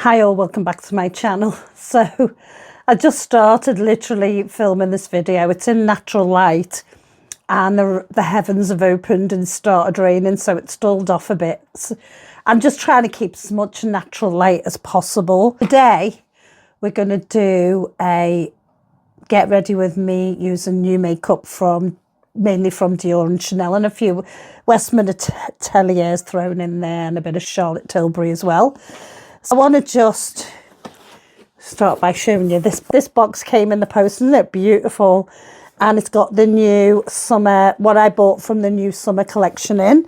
Hi all, welcome back to my channel. So I just started literally filming this video. It's in natural light and the heavens have opened and started raining, so it stalled off a bit. So I'm just trying to keep as much natural light as possible. Today we're going to do a get ready with me using new makeup mainly from Dior and Chanel, and a few Westman Ateliers thrown in there, and a bit of Charlotte Tilbury as well. So I want to just start by showing you this box came in the post. Isn't it beautiful? And it's got the new summer, what I bought from the new summer collection in,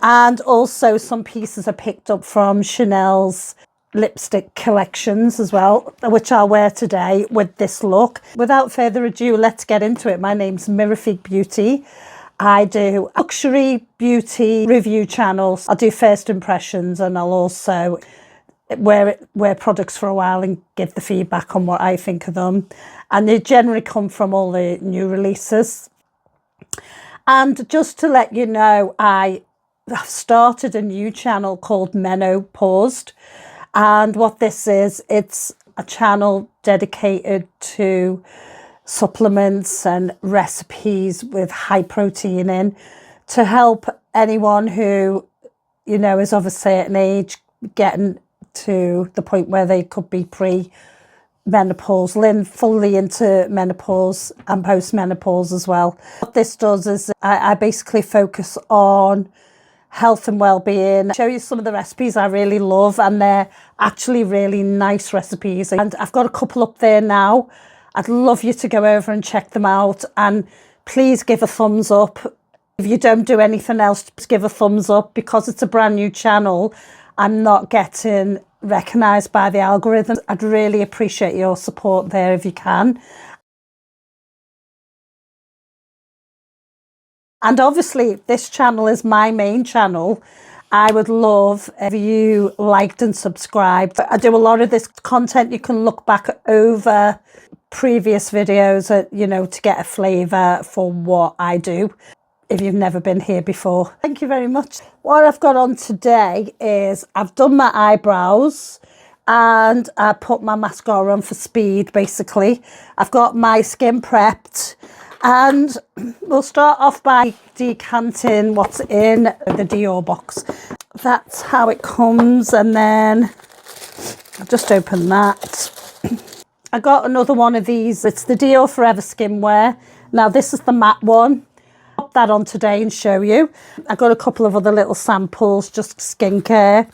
and also some pieces I picked up from Chanel's lipstick collections as well, which I'll wear today with this look. Without further ado, let's get into it. My name's Mirifique Beauty. I do luxury beauty review channels. I'll do first impressions, and I'll also wear products for a while and give the feedback on what I think of them. And they generally come from all the new releases. And just to let you know, I have started a new channel called Menopaused. And what this is, it's a channel dedicated to supplements and recipes with high protein in, to help anyone who, you know, is of a certain age getting to the point where they could be pre-menopausal, fully into menopause and post-menopause as well. What this does is I basically focus on health and well-being, show you some of the recipes I really love, and they're actually really nice recipes. And I've got a couple up there now. I'd love you to go over and check them out, and please give a thumbs up. If you don't do anything else, just give a thumbs up, because it's a brand new channel. I'm not getting recognised by the algorithm. I'd really appreciate your support there if you can. And obviously this channel is my main channel. I would love if you liked and subscribed. I do a lot of this content. You can look back over previous videos, you know, to get a flavour for what I do, if you've never been here before. Thank you very much. What I've got on today is I've done my eyebrows and I put my mascara on for speed, basically. I've got my skin prepped, and we'll start off by decanting what's in the Dior box. That's how it comes, and then I'll just open that. I got another one of these. It's the Dior Forever Skinwear. Now this is the matte one. Pop that on today and show you. I got a couple of other little samples, just skincare,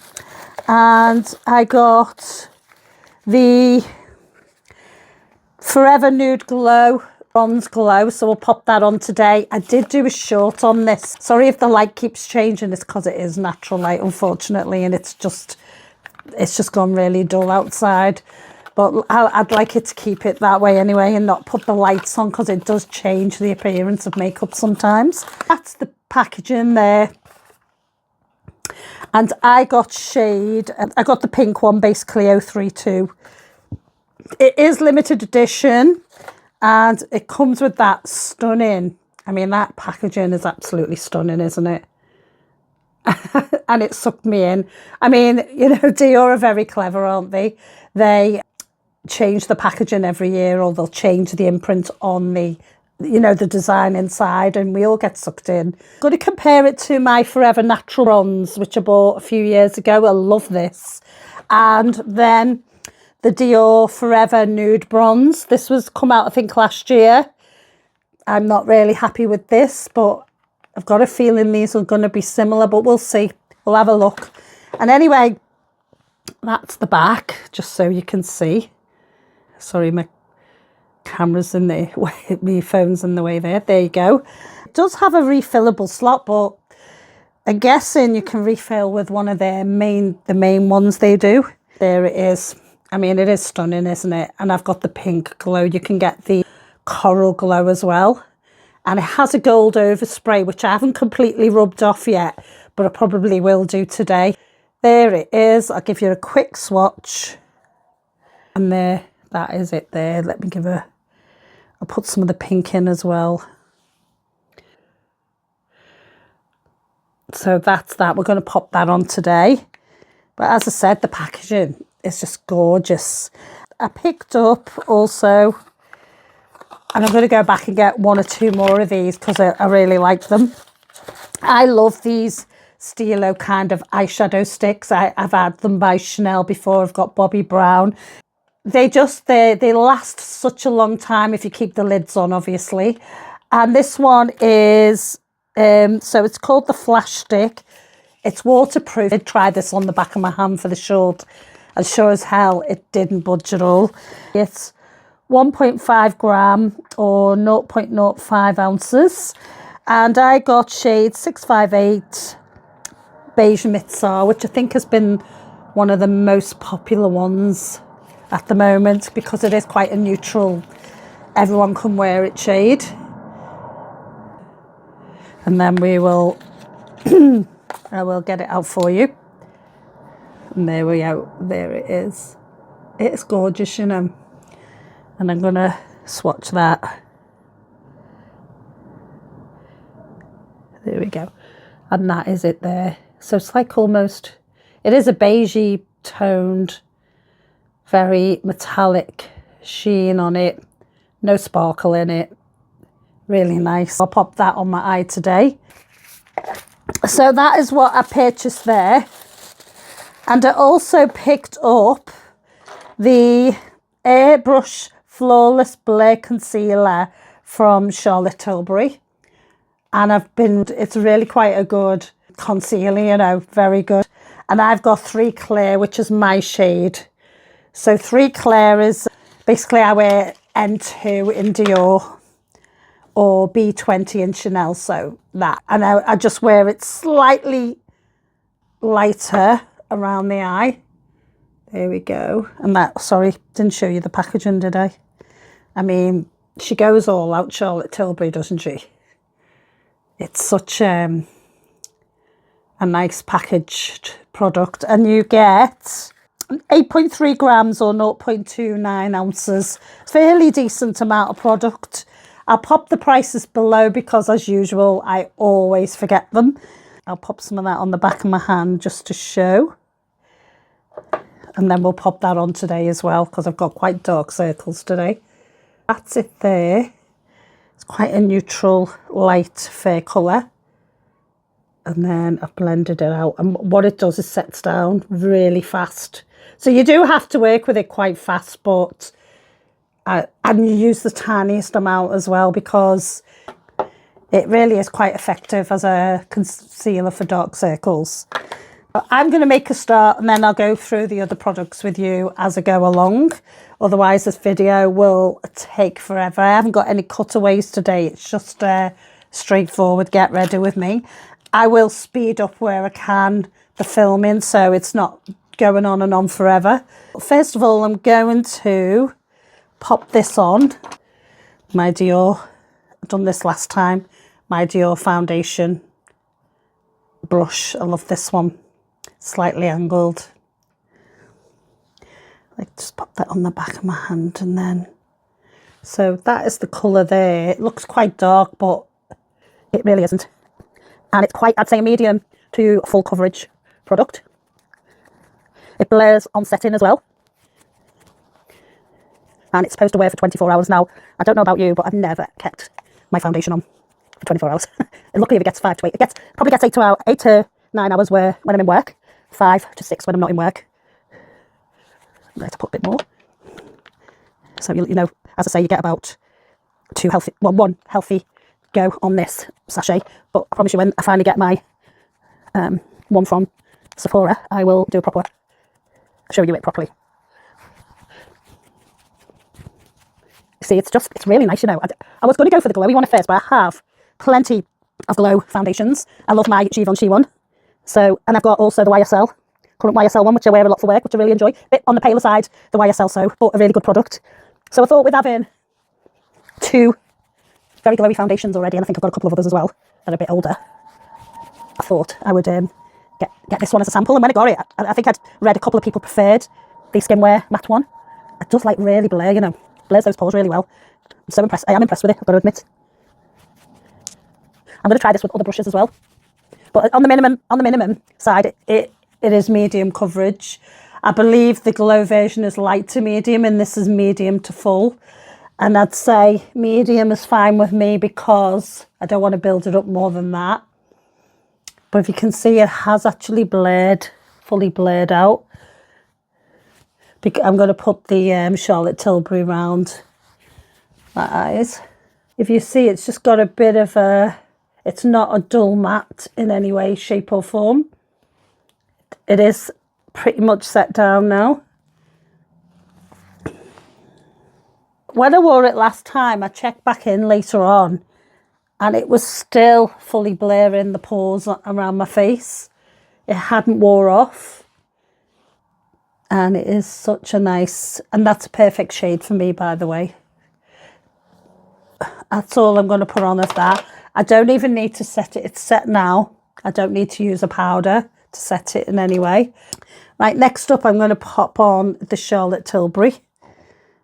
and I got the Forever Nude Glow Bronze Glow, so we'll pop that on today. I did do a short on this. Sorry if the light keeps changing. It's because it is natural light, unfortunately, and it's just gone really dull outside. But I'd like it to keep it that way anyway, and not put the lights on, because it does change the appearance of makeup sometimes. That's the packaging there. And I got the pink one, basically 032. It is limited edition, and it comes with that stunning, I mean, that packaging is absolutely stunning, isn't it? And it sucked me in. I mean, you know, Dior are very clever, aren't they? They change the packaging every year, or they'll change the imprint on the, you know, the design inside, and we all get sucked in. I'm going to compare it to my Forever Natural Bronze, which I bought a few years ago. I love this. And then the Dior Forever Nude Bronze. This was come out, I think, last year. I'm not really happy with this, but I've got a feeling these are going to be similar, but we'll see. We'll have a look. And anyway, that's the back, just so you can see. Sorry, my camera's in the way, my phone's in the way there. There you go. It does have a refillable slot, but I'm guessing you can refill with one of the main ones they do. There it is. I mean, it is stunning, isn't it? And I've got the pink glow. You can get the coral glow as well. And it has a gold overspray, which I haven't completely rubbed off yet, but I probably will do today. There it is. I'll give you a quick swatch. And there, that is it there. Let me give I'll put some of the pink in as well. So that's that. We're going to pop that on today. But as I said, the packaging is just gorgeous. I picked up also, and I'm going to go back and get 1 or 2 more of these because I really like them. I love these Stilo kind of eyeshadow sticks. I've had them by Chanel before. I've got Bobbi Brown. They last such a long time if you keep the lids on, obviously. And this one is, so it's called the Flash Stick. It's waterproof. I did try this on the back of my hand for the short, and sure as hell it didn't budge at all. It's 1.5 gram or 0.05 ounces. And I got shade 658 Beige Mitsar, which I think has been one of the most popular ones at the moment because it is quite a neutral, everyone can wear it shade. And then we will, I will get it out for you. And there we go, there it is. It's gorgeous, you know. And I'm gonna swatch that. There we go. And that is it there. So it's like almost, it is a beigey toned, very metallic sheen on it. No sparkle in it. Really nice. I'll pop that on my eye today. So that is what I purchased there. And I also picked up the Airbrush Flawless Blur Concealer from Charlotte Tilbury. And it's really quite a good concealer, you know, very good. And I've got 3 Clear, which is my shade. So 3 Clear is, basically I wear N2 in Dior or B20 in Chanel, so that. And I just wear it slightly lighter around the eye. There we go. And that, sorry, didn't show you the packaging, did I? I mean, she goes all out, Charlotte Tilbury, doesn't she? It's such a nice packaged product. And you get 8.3 grams or 0.29 ounces. Fairly decent amount of product. I'll pop the prices below because, as usual, I always forget them. I'll pop some of that on the back of my hand just to show. And then we'll pop that on today as well because I've got quite dark circles today. That's it there. It's quite a neutral, light, fair colour. And then I've blended it out. And what it does is sets down really fast. So you do have to work with it quite fast, but and you use the tiniest amount as well because it really is quite effective as a concealer for dark circles. I'm going to make a start and then I'll go through the other products with you as I go along. Otherwise this video will take forever. I haven't got any cutaways today. It's just straightforward, get ready with me. I will speed up where I can the filming so it's not going on and on forever. First of all, I'm going to pop this on. My Dior, I've done this last time. My Dior foundation brush. I love this one. Slightly angled. Like just pop that on the back of my hand and then. So that is the colour there. It looks quite dark, but it really isn't. And it's quite, I'd say, a medium to full coverage product. It blurs on setting as well. And it's supposed to wear for 24 hours now. I don't know about you, but I've never kept my foundation on for 24 hours. And luckily if it gets 5 to 8. It probably gets 8 to 9 hours when I'm in work. 5 to 6 when I'm not in work. I'm going to put a bit more. So, you know, as I say, you get about one healthy go on this sachet. But I promise you, when I finally get my one from Sephora, I will do a proper, show you it properly. See, it's really nice, you know. I was going to go for the glowy one at first, but I have plenty of glow foundations. I love my Givenchy one. So, and I've got also the YSL, current YSL one, which I wear a lot for work, which I really enjoy. Bit on the paler side, the YSL, so, but a really good product. So I thought with having 2 very glowy foundations already, and I think I've got a couple of others as well that are a bit older, I thought I would get this one as a sample. And when I got it, I think I'd read a couple of people preferred the Skinwear matte one. It does like really blur, you know, blurs those pores really well. I'm so impressed. I am impressed with it, I've got to admit. I'm going to try this with other brushes as well. But on the minimum side, it is medium coverage. I believe the glow version is light to medium and this is medium to full. And I'd say medium is fine with me because I don't want to build it up more than that. But if you can see, it has actually blurred, fully blurred out. I'm going to put the Charlotte Tilbury round my eyes. If you see, it's just got a bit of a, it's not a dull matte in any way, shape or form. It is pretty much set down now. When I wore it last time, I checked back in later on and it was still fully blurring the pores around my face. It hadn't wore off. And it is such a nice, and that's a perfect shade for me, by the way. That's all I'm going to put on of that. I don't even need to set it. It's set now. I don't need to use a powder to set it in any way. Right, next up, I'm going to pop on the Charlotte Tilbury.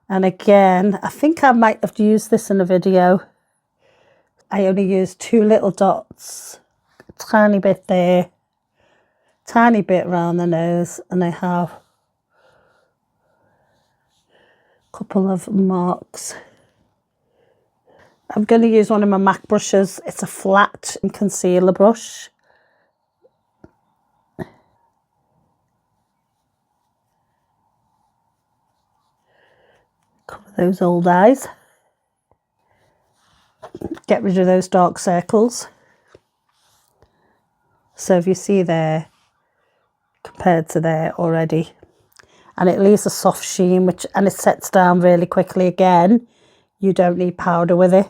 And again, I think I might have used this in a video. I only used 2 little dots, a tiny bit there, tiny bit around the nose, and I have a couple of marks. I'm going to use one of my MAC brushes. It's a flat concealer brush. Cover those old eyes. Get rid of those dark circles. So if you see there, compared to there already, and it leaves a soft sheen, and it sets down really quickly again. You don't need powder with it.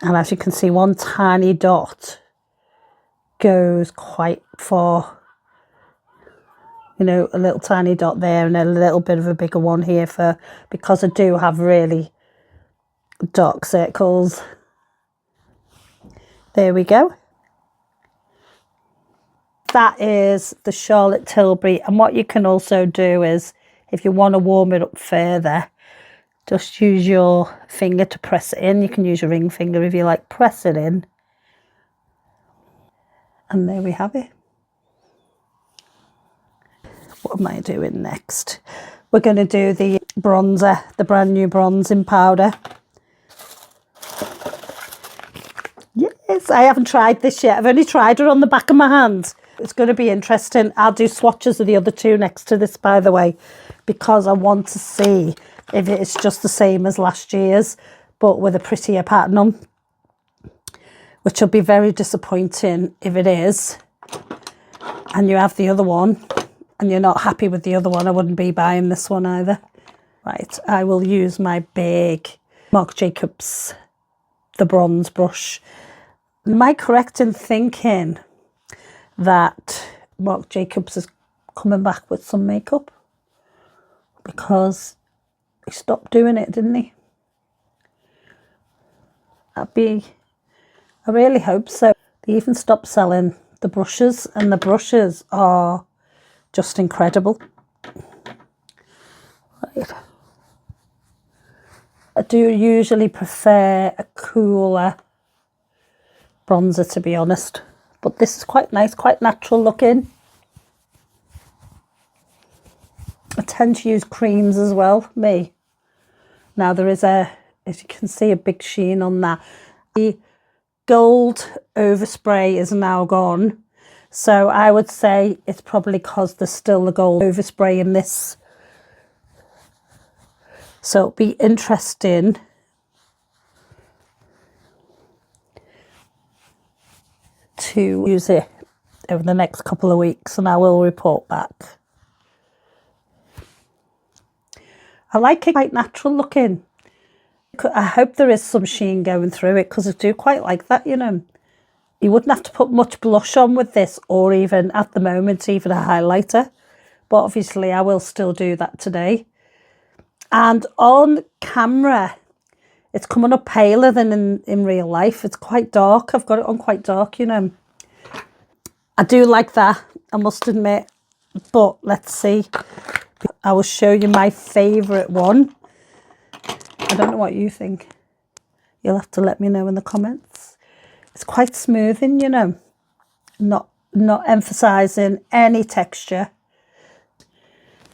And as you can see, one tiny dot goes quite far. You know, a little tiny dot there and a little bit of a bigger one here because I do have really dark circles. There we go. That is the Charlotte Tilbury. And what you can also do is, if you want to warm it up further, just use your finger to press it in. You can use your ring finger if you like. Press it in. And there we have it. What am I doing next? We're going to do the bronzer, the brand new bronzing powder. Yes, I haven't tried this yet. I've only tried it on the back of my hand. It's going to be interesting. I'll do swatches of the other 2 next to this, by the way, because I want to see if it's just the same as last year's, but with a prettier pattern on, which will be very disappointing if it is. And you have the other one, and you're not happy with the other one. I wouldn't be buying this one either. Right, I will use my big Marc Jacobs, the bronze brush. Am I correct in thinking that Marc Jacobs is coming back with some makeup? Because he stopped doing it, didn't he? I really hope so. They even stopped selling the brushes, and the brushes are just incredible. Right. I do usually prefer a cooler bronzer, to be honest, but this is quite nice, quite natural looking. I tend to use creams as well, me. Now there is as you can see, a big sheen on that. The gold overspray is now gone, so I would say it's probably because there's still the gold overspray in this. So it'll be interesting to use it over the next couple of weeks, and I will report back. I like it quite natural looking. I hope there is some sheen going through it, because I do quite like that, you know. You wouldn't have to put much blush on with this, or even at the moment, even a highlighter. But obviously I will still do that today. And on camera, it's coming up paler than in real life. It's quite dark. I've got it on quite dark, you know. I do like that, I must admit. But let's see. I will show you my favourite one. I don't know what you think. You'll have to let me know in the comments. It's quite smoothing, you know. Not emphasising any texture.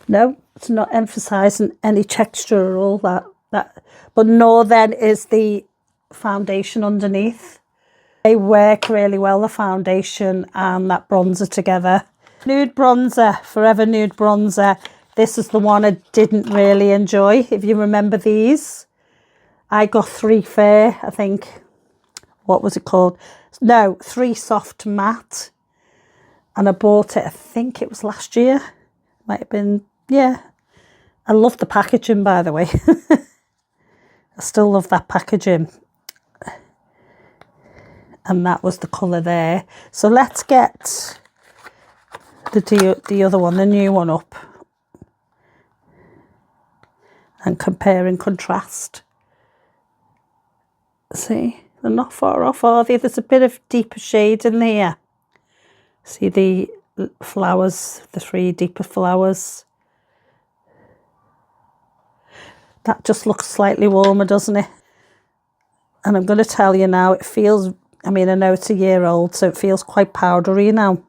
No, it's not emphasising any texture or all that. But nor then is the foundation underneath. They work really well, the foundation and that bronzer together. Nude bronzer, Forever Nude bronzer. This is the one I didn't really enjoy. If you remember these, I got 3 fair, I think. What was it called? No, 3 soft matte. And I bought it, I think it was last year. Might have been, yeah. I love the packaging, by the way. I still love that packaging. And that was the colour there. So let's get the other one, the new one up. And compare and contrast. See, they're not far off, are they? There's a bit of deeper shade in there. See the flowers, the 3 deeper flowers. That just looks slightly warmer, doesn't it? And I'm going to tell you now, it feels, I mean, I know it's a year old, so it feels quite powdery now.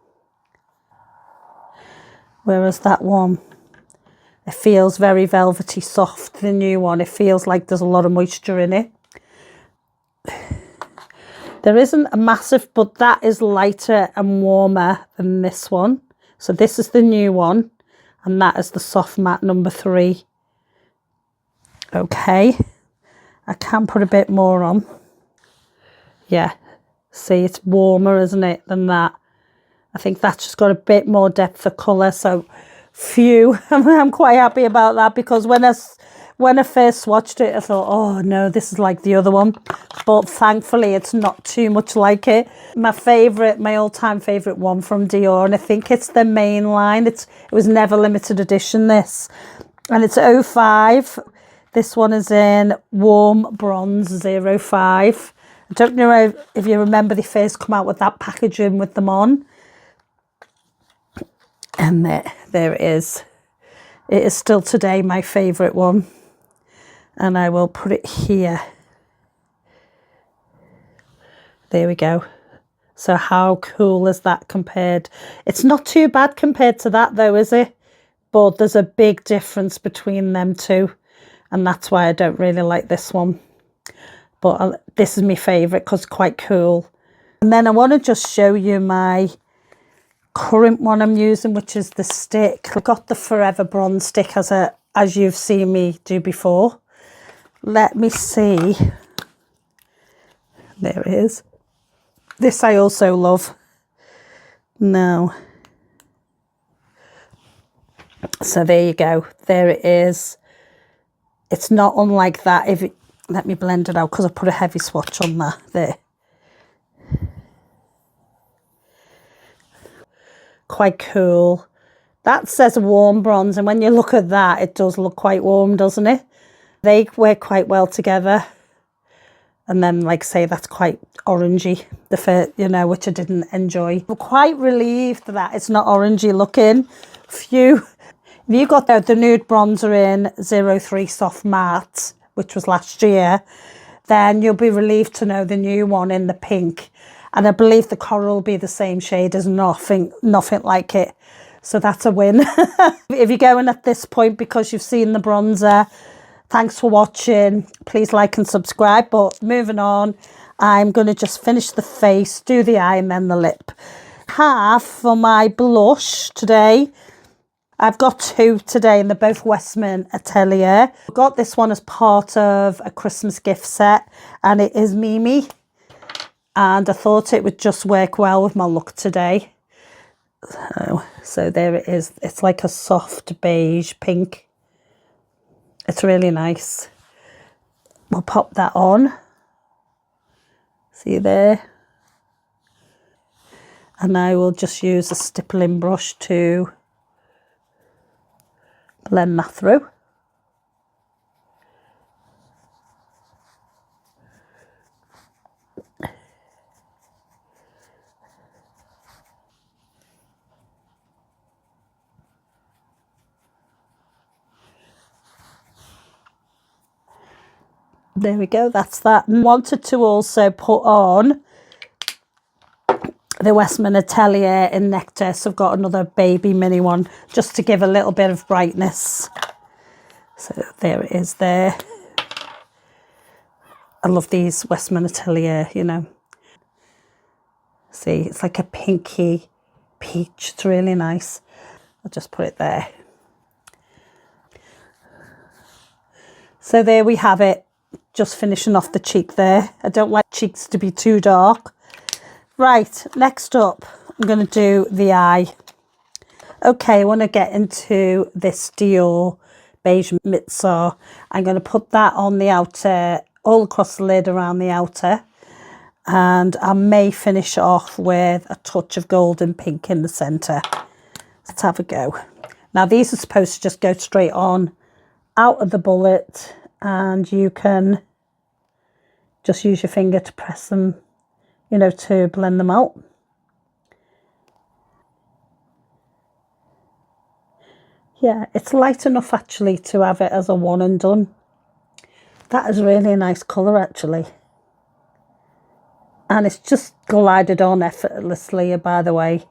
Whereas that one, it feels very velvety soft, the new one. It feels like there's a lot of moisture in it. There isn't a massive, but that is lighter and warmer than this one. So this is the new one, and that is the soft matte number 3. Okay, I can put a bit more on. Yeah, see, it's warmer, isn't it, than that. I think that's just got a bit more depth of colour, so phew. I'm quite happy about that, because when I first swatched it, I thought, oh no, this is like the other one. But thankfully, it's not too much like it. My favourite, my all-time favourite one from Dior, and I think it's the main line. It was never limited edition, this. And it's 05. This one is in Warm Bronze 05. I don't know if you remember, they first come out with that packaging with them on. And there it is. It is still today my favourite one. And I will put it here. There we go. So how cool is that compared? It's not too bad compared to that though, is it? But there's a big difference between them two. And that's why I don't really like this one. But this is my favourite because it's quite cool. And then I want to just show you my current one I'm using, which is the stick. I got the Forever Bronze stick as you've seen me do before. Let me see. There it is. This I also love. No. So there you go. There it is. It's not unlike that. Let me blend it out because I put a heavy swatch on that. There. Quite cool. That says warm bronze, and when you look at that, it does look quite warm, doesn't it? They work quite well together. And then, like say, that's quite orangey, which I didn't enjoy. I'm quite relieved that it's not orangey looking. Phew. If you got the Nude bronzer in 03 Soft Matte, which was last year, then you'll be relieved to know the new one in the pink. And I believe the coral will be the same shade as nothing like it. So that's a win. If you're going at this point because you've seen the bronzer, thanks for watching. Please like and subscribe. But moving on, I'm going to just finish the face, do the eye and then the lip. Half for my blush today. I've got 2 today and they're both Westman Atelier. I got this one as part of a Christmas gift set and it is Mimi. And I thought it would just work well with my look today. So there it is. It's like a soft beige pink. It's really nice. We'll pop that on. See there? And I will just use a stippling brush to blend that through. There we go, that's that. And wanted to also put on the Westman Atelier in Nectar. So I've got another baby mini one just to give a little bit of brightness. So there it is there. I love these Westman Atelier, you know. See, it's like a pinky peach. It's really nice. I'll just put it there. So there we have it. Just finishing off the cheek there. I don't like cheeks to be too dark. Right, next up, I'm going to do the eye. Okay, I want to get into this Dior Beige Mitsar. I'm going to put that on the outer, all across the lid around the outer. And I may finish off with a touch of golden pink in the centre. Let's have a go. Now, these are supposed to just go straight on out of the bullet, and you can just use your finger to press them, you know, to blend them out. Yeah, it's light enough actually to have it as a one and done. That is really a nice colour actually. And it's just glided on effortlessly, by the way.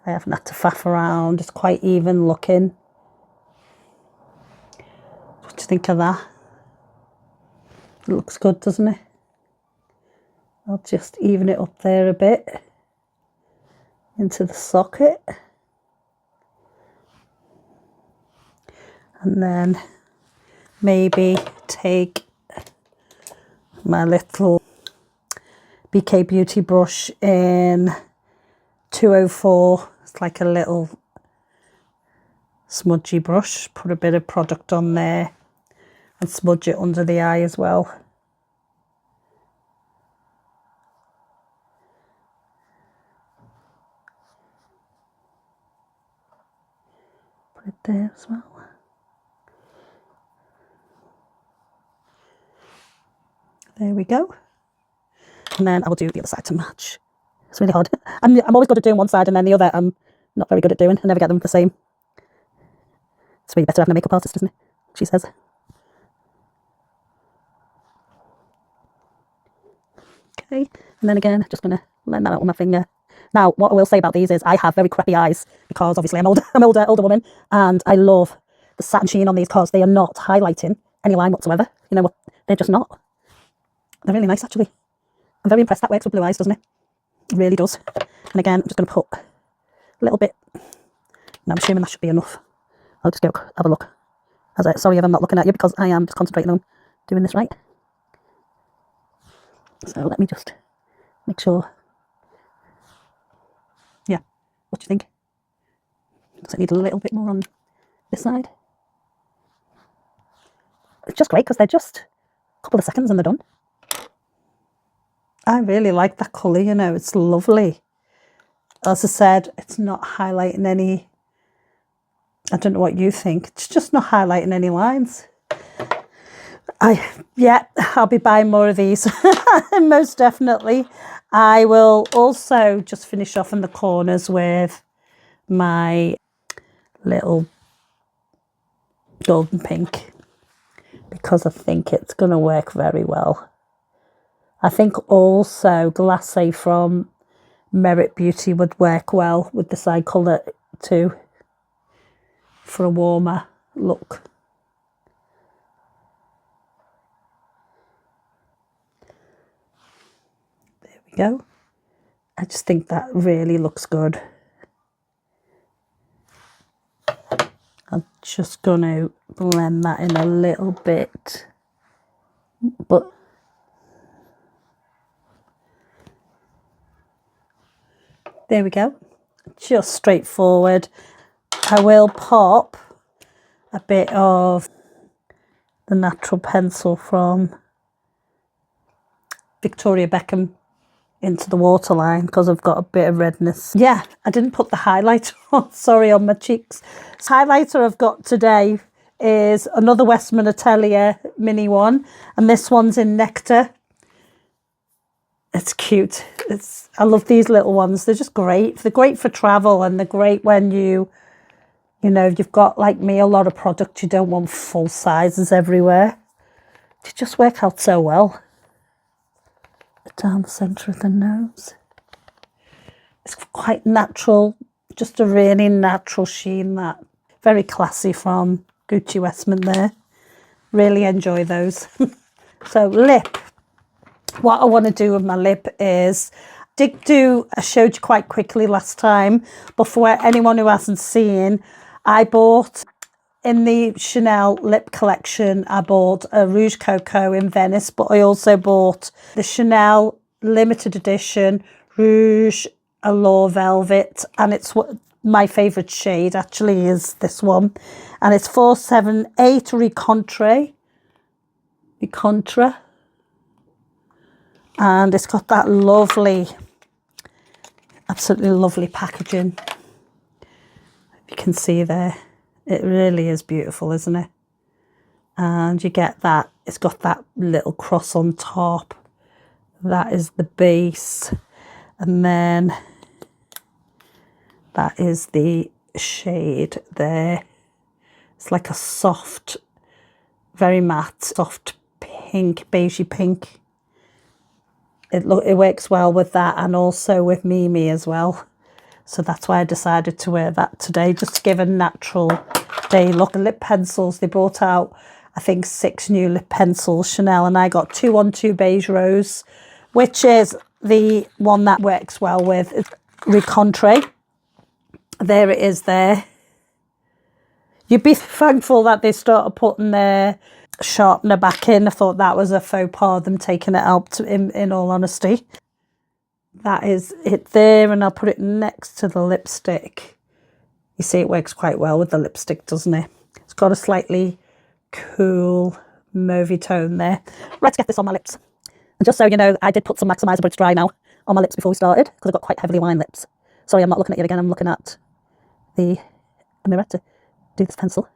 I haven't had to faff around. It's quite even looking. What do you think of that? It looks good, doesn't it? I'll just even it up there a bit into the socket. And then maybe take my little BK Beauty brush in 204. It's like a little smudgy brush. Put a bit of product on there and smudge it under the eye as well. Put it there as well. There we go. And then I will do the other side to match. It's really hard. I'm always good at doing one side and then the other I'm not very good at doing. I never get them the same. It's really better having a makeup artist, isn't it? She says. Okay. And then again, just going to blend that out with my finger. Now, what I will say about these is I have very crappy eyes because obviously I'm older woman, and I love the satin sheen on these because they are not highlighting any line whatsoever. You know what? They're just not. They're really nice actually. I'm very impressed. That works with blue eyes, doesn't it? It really does. And again, I'm just going to put a little bit. Now I'm assuming that should be enough. I'll just go have a look. Sorry if I'm not looking at you because I am just concentrating on doing this right. So let me just make sure. Yeah, what do you think? Does it need a little bit more on this side? It's just great because they're just a couple of seconds and they're done. I really like that colour, you know, it's lovely. As I said, it's not highlighting any, I don't know what you think, it's just not highlighting any lines. Yeah, I'll be buying more of these, most definitely. I will also just finish off in the corners with my little golden pink because I think it's going to work very well. I think also Glacé from Merit Beauty would work well with this eye colour too for a warmer look. There we go. I just think that really looks good. I'm just going to blend that in a little bit, but there we go, just straightforward. I will pop a bit of the natural pencil from Victoria Beckham into the waterline because I've got a bit of redness. Yeah, I didn't put the highlighter on, sorry, on my cheeks. The highlighter I've got today is another Westman Atelier mini one, and this one's in Nectar. It's cute. I love these little ones. They're just great. They're great for travel, and they're great when you know, you've got, like me, a lot of product. You don't want full sizes everywhere. They just work out so well. Down the centre of the nose. It's quite natural, just a really natural sheen. That very classy from Gucci Westman there. Really enjoy those. So lip. What I want to do with my lip is, I showed you quite quickly last time, but for anyone who hasn't seen, I bought in the Chanel lip collection, I bought a Rouge Cocoa in Venice, but I also bought the Chanel limited edition Rouge Allure Velvet, and it's what my favourite shade actually is this one, and it's 478 Recontre. And it's got that lovely, absolutely lovely packaging. You can see there, it really is beautiful, isn't it? And you get that, it's got that little cross on top. That is the base. And then that is the shade there. It's like a soft, very matte, soft pink, beigey pink. It works well with that and also with Mimi as well. So that's why I decided to wear that today, just to give a natural day look. The lip pencils, they brought out, I think, 6 new lip pencils, Chanel, and I got 212 Beige Rose, which is the one that works well with Recontre. There it is there. You'd be thankful that they started putting their sharpener back in. I thought that was a faux pas, them taking it out, in all honesty. That is it there, and I'll put it next to the lipstick. You see it works quite well with the lipstick, doesn't it? It's got a slightly cool mauvey tone there. Right, let's get this on my lips. And just so you know, I did put some maximizer, but it's dry now, on my lips before we started, because I've got quite heavily lined lips. Sorry, I'm not looking at you again, I'm looking at the mirror to do this pencil.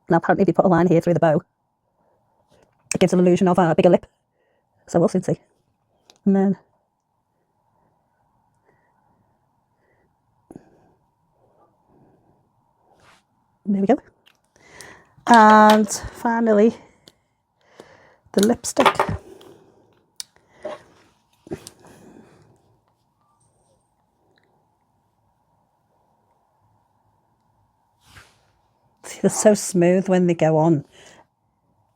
Now apparently if you put a line here through the bow, it gives an illusion of a bigger lip. So we'll soon see. And then there we go. And finally, the lipstick. See, they're so smooth when they go on.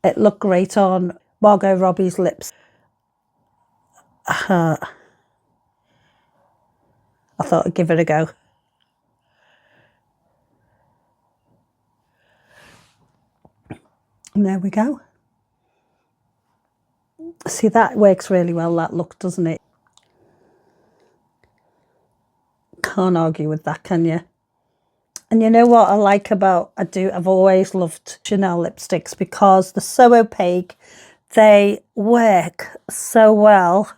It looked great on Margot Robbie's lips. I thought I'd give it a go. And there we go. See, that works really well, that look, doesn't it? Can't argue with that, can you? And you know what I like about, I've always loved Chanel lipsticks because they're so opaque. They work so well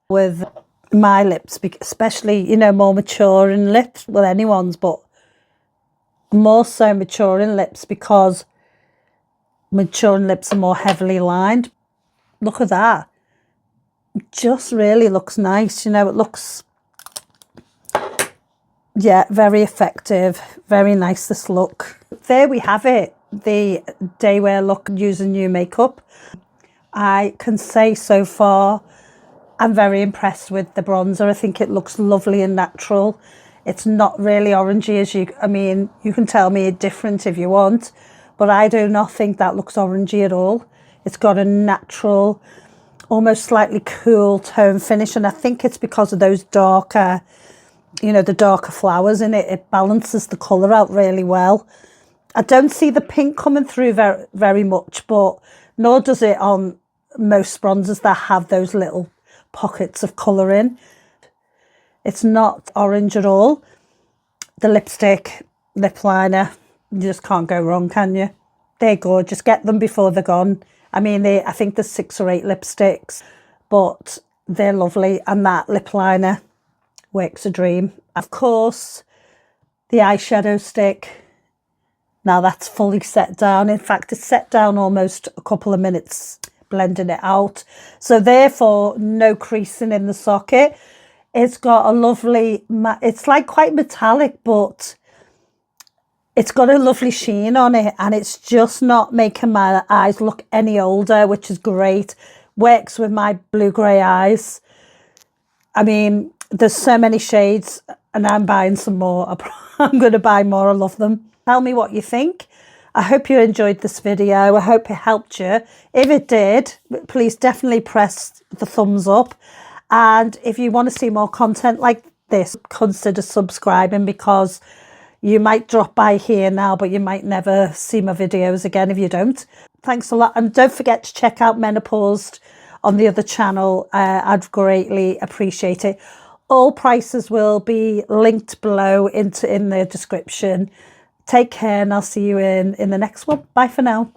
with my lips, especially, you know, more maturing lips, well, anyone's, but more so maturing lips, because maturing lips are more heavily lined. Look at that. It just really looks nice, you know, it looks, yeah, very effective, very nice, this look. There we have it, the day wear look using new makeup. I can say so far I'm very impressed with the bronzer. I think it looks lovely and natural. It's not really orangey, as I mean, you can tell me different if you want, but I do not think that looks orangey at all. It's got a natural, almost slightly cool tone finish, and I think it's because of those darker, you know, the darker flowers in it. It balances the colour out really well. I don't see the pink coming through very, very much, but nor does it on most bronzers that have those little pockets of colour in. It's not orange at all. The lipstick, lip liner, you just can't go wrong, can you? They're good. Just get them before they're gone. I mean, I think there's 6 or 8 lipsticks, but they're lovely, and that lip liner works a dream. Of course, the eyeshadow stick. Now that's fully set down. In fact, it's set down almost a couple of minutes blending it out. So therefore, no creasing in the socket. It's got a lovely, it's like quite metallic, but It's got a lovely sheen on it, and it's just not making my eyes look any older, which is great. Works with my blue-grey eyes. I mean, there's so many shades, and I'm buying some more. I'm going to buy more. I love them. Tell me what you think. I hope you enjoyed this video. I hope it helped you. If it did, please definitely press the thumbs up. And if you want to see more content like this, consider subscribing, because you might drop by here now, but you might never see my videos again if you don't. Thanks a lot. And don't forget to check out Menopaused on the other channel. I'd greatly appreciate it. All prices will be linked below in the description. Take care, and I'll see you in the next one. Bye for now.